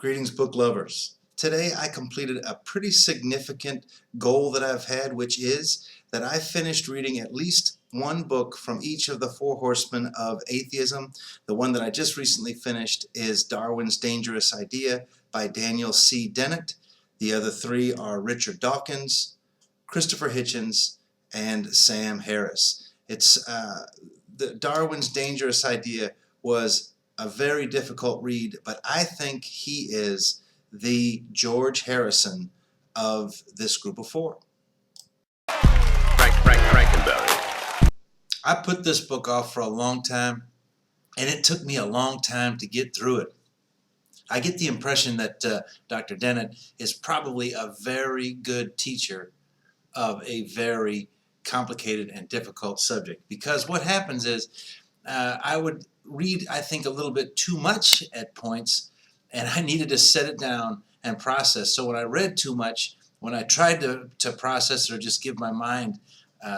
Greetings, book lovers. Today I completed a pretty significant goal that I've had, which is that I finished reading at least one book from each of the Four Horsemen of Atheism. The one that I just recently finished is Darwin's Dangerous Idea by Daniel C. Dennett. The other three are Richard Dawkins, Christopher Hitchens, and Sam Harris. Darwin's Dangerous Idea was a very difficult read, but I think he is the George Harrison of this group of four. I put this book off for a long time, and it took me a long time to get through it. I get the impression that Dr. Dennett is probably a very good teacher of a very complicated and difficult subject, because what happens is I would read, I think, a little bit too much at points, and I needed to set it down and process. So when I read too much, when I tried to process it or just give my mind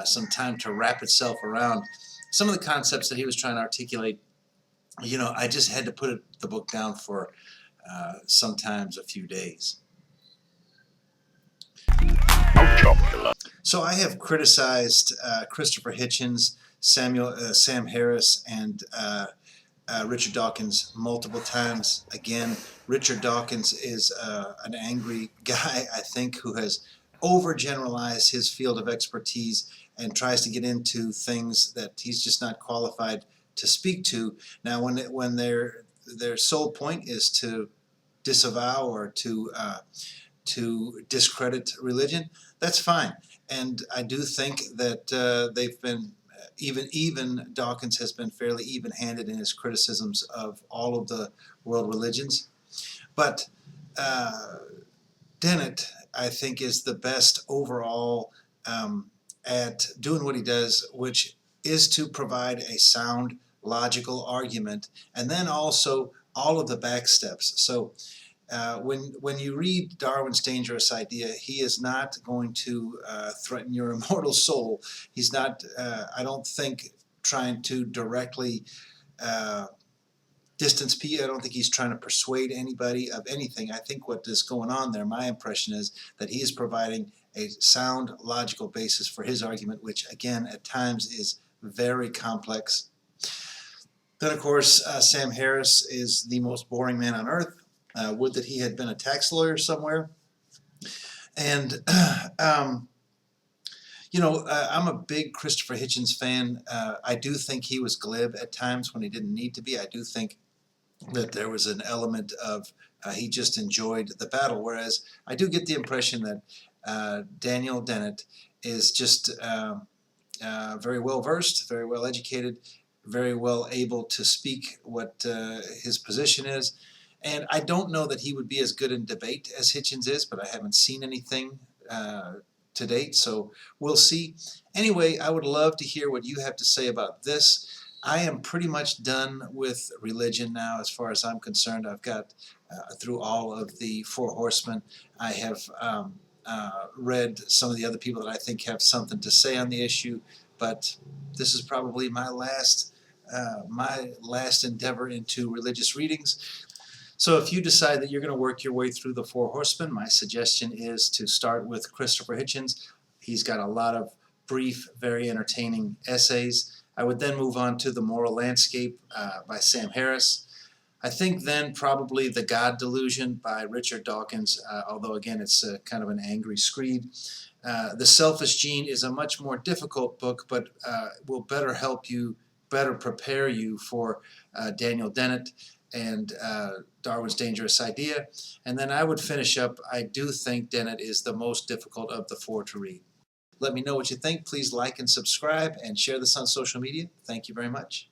some time to wrap itself around some of the concepts that he was trying to articulate, I just had to put the book down for sometimes a few days. So I have criticized Christopher Hitchens, Sam Harris, and Richard Dawkins multiple times. Again, Richard Dawkins is an angry guy, I think, who has overgeneralized his field of expertise and tries to get into things that he's just not qualified to speak to. Now, when their sole point is to disavow or to discredit religion, that's fine. And I do think that they've been even Dawkins has been fairly even-handed in his criticisms of all of the world religions. But Dennett, I think, is the best overall at doing what he does, which is to provide a sound, logical argument, and then also all of the back steps. So when you read Darwin's Dangerous Idea, he is not going to threaten your immortal soul. He's not, I don't think, trying to directly distance people. I don't think he's trying to persuade anybody of anything. I think what is going on there, my impression is that he is providing a sound, logical basis for his argument, which, again, at times is very complex. Then, of course, Sam Harris is the most boring man on earth. Would that he had been a tax lawyer somewhere. And, I'm a big Christopher Hitchens fan. I do think he was glib at times when he didn't need to be. I do think that there was an element of he just enjoyed the battle, whereas I do get the impression that Daniel Dennett is just very well versed, very well educated, very well able to speak what his position is. And I don't know that he would be as good in debate as Hitchens is, but I haven't seen anything to date, so we'll see. Anyway, I would love to hear what you have to say about this. I am pretty much done with religion now as far as I'm concerned. I've got through all of the Four Horsemen. I have read some of the other people that I think have something to say on the issue, but this is probably my last endeavor into religious readings. So if you decide that you're going to work your way through the Four Horsemen, my suggestion is to start with Christopher Hitchens. He's got a lot of brief, very entertaining essays. I would then move on to The Moral Landscape by Sam Harris. I think then probably The God Delusion by Richard Dawkins, although again it's kind of an angry screed. The Selfish Gene is a much more difficult book, but will better help you, better prepare you for Daniel Dennett and Darwin's Dangerous Idea. And then I would finish up, I do think Dennett is the most difficult of the four to read. Let me know what you think. Please like and subscribe and share this on social media. Thank you very much.